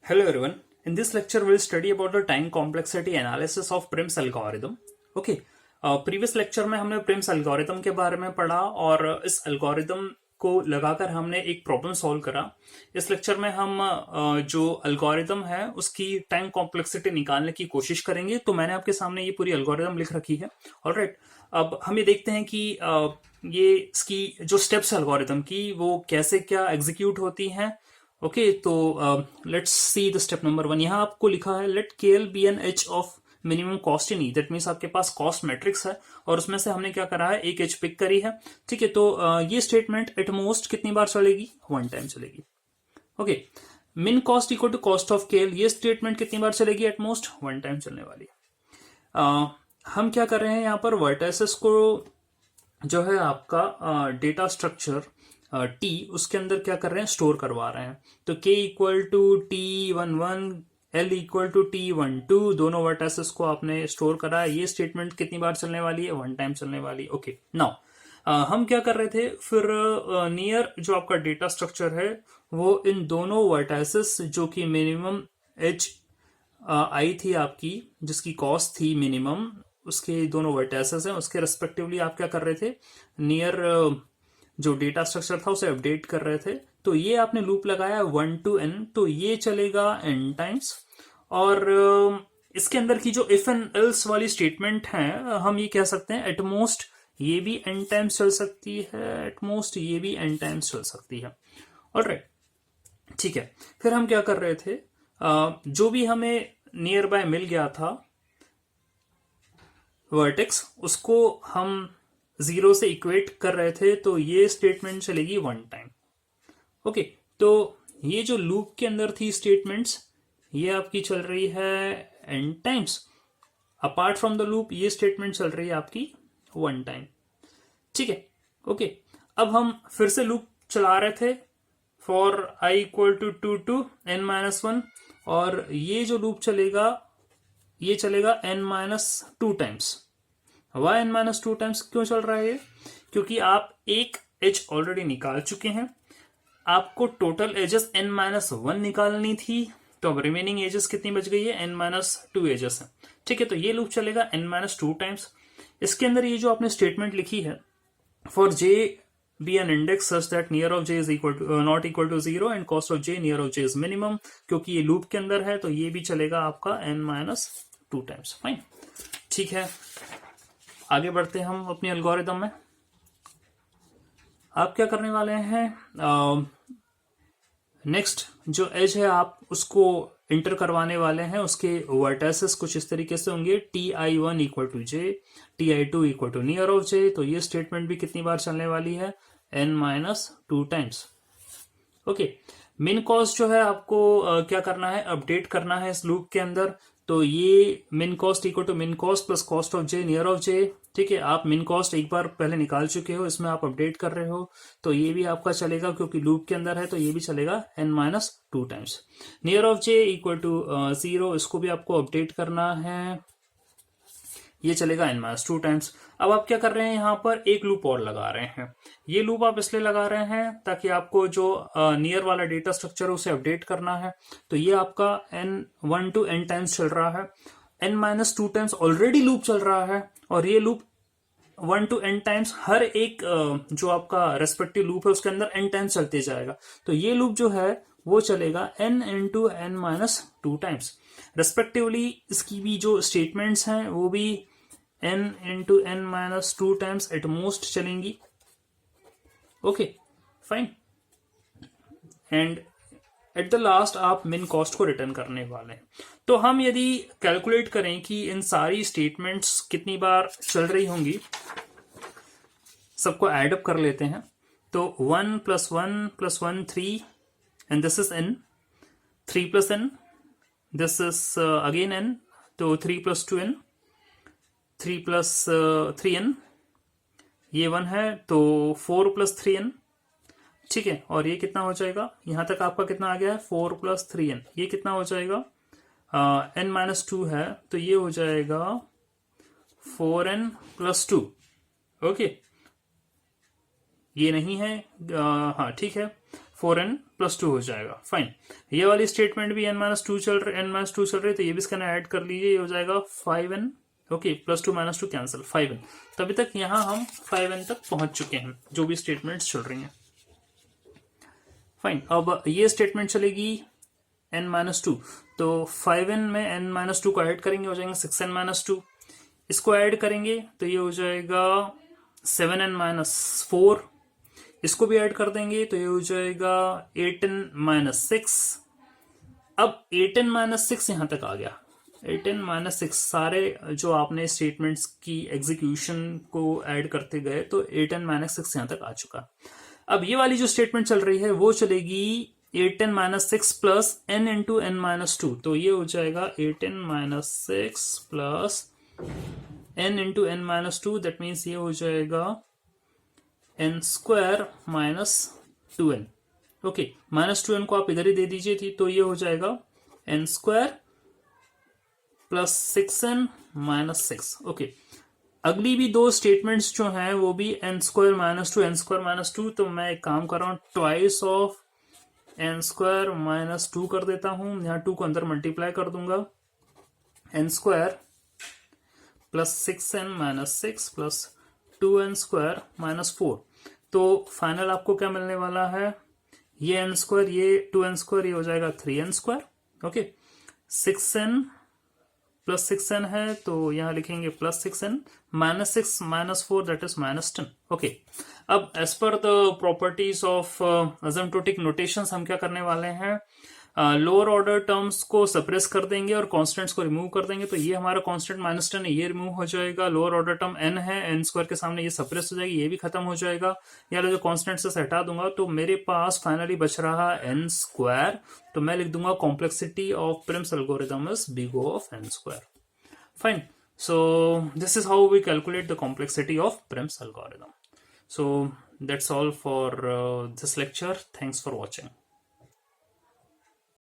Hello everyone. In this lecture, we'll study about the time complexity analysis of Prim's algorithm. Okay. Previous lecture में हमने Prim's algorithm के बारे में पढ़ा और इस एल्गोरिथम को लगाकर हमने एक प्रॉब्लम सॉल्व करा। इस लेक्चर में हम जो एल्गोरिथम है उसकी टाइम कॉम्प्लेक्सिटी निकालने की कोशिश करेंगे। तो मैंने आपके सामने ये पूरी एल्गोरिथम लिख रखी है। ऑलराइट, अब हम ये देखते हैं कि ये इसकी जो स्टेप्स एल्गोरिथम की वो कैसे क्या एग्जीक्यूट होती हैं। ओके, तो let's see the step number 1। यहाँ आपको लिखा है let K L be an edge of minimum cost in E. That means आपके पास कॉस्ट मैट्रिक्स है और उसमें से हमने क्या करा है, एक एच पिक करी है। ठीक है, तो ये स्टेटमेंट एट मोस्ट कितनी बार चलेगी, वन टाइम चलेगी। Okay, min cost equal to cost of K L, ये स्टेटमेंट कितनी बार चलेगी, एट मोस्ट वन टाइम चलने वाली। हम क्या कर रहे हैं यहाँ पर, वर्टाइसेस को जो है आपका डेटा स्ट्रक्चर टी उसके अंदर क्या कर रहे हैं, स्टोर करवा रहे हैं। तो K equal to T11 L equal to T12 दोनों वर्टाइसेस को आपने स्टोर करा है। ये स्टेटमेंट कितनी बार चलने वाली है, वन टाइम चलने वाली है। ओके, नाउ हम क्या कर रहे थे फिर, नियर जो आपका डेटा स्ट्रक्चर है वो इन दोनों वर्टाइसेस जो कि मिनिमम एच आई थी आपकी, जिसकी कॉस्ट थी मिनिमम, उसके दोनों वर्टाइसेस हैं, उसके रेस्पेक्टिवली आप क्या कर रहे थे, नियर जो डेटा स्ट्रक्चर था उसे अपडेट कर रहे थे। तो ये आपने लूप लगाया 1 to n, तो ये चलेगा n टाइम्स। और इसके अंदर की जो इफ एंड एल्स वाली स्टेटमेंट है, हम ये कह सकते हैं एटमोस्ट ये भी n टाइम्स चल सकती है, एटमोस्ट ये भी n टाइम्स चल सकती है। ऑलराइट, ठीक है। फिर हम क्या कर रहे थे, जो भी हमें नियर बाय मिल गया था वर्टेक्स, उसको हम जीरो से इक्वेट कर रहे थे, तो ये स्टेटमेंट चलेगी वन टाइम। ओके, तो ये जो लूप के अंदर थी स्टेटमेंट्स, ये आपकी चल रही है n times. Apart from the loop ये स्टेटमेंट चल रही है आपकी वन टाइम। ठीक है, ओके। अब हम फिर से लूप चला रहे थे for i equal to two n minus one, और ये जो लूप चलेगा ये चलेगा n minus two times. Why n minus two times क्यों चल रहा है ये, क्योंकि आप एक एज ऑलरेडी निकाल चुके हैं, आपको total edges n minus one निकालनी थी। तो अब रिमेनिंग एजेस कितनी बच गई है, n माइनस टू एजेस है। ठीक है, तो ये लूप चलेगा n माइनस टू टाइम्स। इसके अंदर ये जो आपने स्टेटमेंट लिखी है, for j be an index such that near of j is equal to not equal to zero and cost of j near of j is minimum, क्योंकि ये loop के अंदर है तो ये भी चलेगा आपका n minus two times. Fine, ठीक है। आगे बढ़ते हैं हम अपनी एल्गोरिथम में। आप क्या करने वाले हैं, नेक्स्ट जो एज है आप उसको इंटर करवाने वाले हैं। उसके वर्टाइसेस कुछ इस तरीके से होंगे, Ti1 equal to J, Ti2 equal to near of J. तो ये स्टेटमेंट भी कितनी बार चलने वाली है, n minus two times. Okay, min cost जो है आपको क्या करना है, अपडेट करना है इस लूप के अंदर। तो ये min cost equal to min cost plus cost of J near of J. ठीक है, आप मिन कॉस्ट एक बार पहले निकाल चुके हो, इसमें आप अपडेट कर रहे हो, तो ये भी आपका चलेगा क्योंकि लूप के अंदर है, तो ये भी चलेगा n minus two times. Near of J equal to zero, इसको भी आपको अपडेट करना है, ये चलेगा n माइनस टू टाइम्स। अब आप क्या कर रहे हैं, यहाँ पर एक लूप और लगा रहे हैं। ये लूप आप इसलिए लगा रहे हैं ताकि आपको जो नियर वाला डेटा स्ट्रक्चर है उसे अपडेट करना है। तो ये आपका n1 to n टाइम्स चल रहा है, n minus two times already loop चल रहा है, और ये लूप 1 to n टाइम्स हर एक जो आपका रेस्पेक्टिव लूप है उसके अंदर n टाइम्स चलते जाएगा। तो ये लूप जो है वो चलेगा n into n minus two times. Respectively इसकी भी जो स्टेटमेंट्स हैं वो भी n into n minus two times at most चलेंगी। Okay, fine. And at the last आप मिन कॉस्ट को रिटर्न करने वाले हैं। तो हम यदि कैलकुलेट करें कि इन सारी स्टेटमेंट्स कितनी बार चल रही होंगी, सबको एड अप कर लेते हैं। तो 1 plus 1 plus 1 3 and this is n, 3 plus n, this is again n, तो 3 प्लस 2n, 3 प्लस 3n, ये 1 है तो 4 प्लस 3n। ठीक है, और ये कितना हो जाएगा, यहां तक आपका कितना आ गया है, 4 प्लस 3n, ये कितना हो जाएगा, n माइनस टू है तो ये हो जाएगा 4n प्लस टू। ओके, ये नहीं है, हाँ ठीक है, 4n +2 हो जाएगा। फाइन, ये वाली स्टेटमेंट भी n-2 चल रही है, तो ये भी इसका ऐड कर लीजिए, ये हो जाएगा 5n। Okay, +2 -2 cancel, 5n। तो अभी तक यहाँ हम 5n तक पहुंच चुके हैं, जो भी स्टेटमेंट्स चल रही हैं। फाइन, अब ये स्टेटमेंट चलेगी n-2, तो 5n में n-2 को ऐड करेंगे, हो जाएगा 6n-2। इसको ऐड करेंगे तो ये हो जाएगा 7n-4। इसको भी ऐड कर देंगे तो ये हो जाएगा 8n-6। अब 8n-6 यहां तक आ गया। 8n-6 सारे जो आपने स्टेटमेंट्स की एग्जीक्यूशन को ऐड करते गए, तो 8n-6 यहां तक आ चुका। अब ये वाली जो स्टेटमेंट चल रही है वो चलेगी 8n-6 plus n into n-2, तो ये हो जाएगा 8n-6 plus n into n-2, that means ये हो जाएगा n² minus 2n। Okay, -2n को आप इधर ही दे दीजिए थी, तो ये हो जाएगा n² plus 6n minus 6। Okay, अगली भी दो स्टेटमेंट्स जो हैं वो भी n² माइनस 2, n² माइनस 2, तो मैं एक काम कर रहा हूं, ट्वाइस ऑफ n² माइनस 2 कर देता हूं, यहां 2 को अंदर मल्टीप्लाई कर दूंगा, n² plus 6n minus 6 plus 2n² minus 4। तो फाइनल आपको क्या मिलने वाला है, ये n², ये 2n², ये हो जाएगा 3n²। Okay, 6n plus 6n है, तो यहां लिखेंगे plus 6n minus 6 minus 4, that is -10। Okay, अब as per the properties of asymptotic notations हम क्या करने वाले हैं, लोअर ऑर्डर टर्म्स को सप्रेस कर देंगे और कॉन्स्टेंट्स को रिमूव कर देंगे। तो ये हमारा कॉन्स्टेंट -10 है, ये रिमूव हो जाएगा। लोअर ऑर्डर टर्म n है, n² के सामने ये सप्रेस हो जाएगी, ये भी खत्म हो जाएगा। या जो कॉन्स्टेंट से हटा दूंगा, तो मेरे पास फाइनली बच रहा n²। तो मैं लिख दूंगा complexity of Prim's algorithm is big O of n²। Fine. So this is how we calculate the complexity of Prim's algorithm. So that's all for this lecture. Thanks for watching.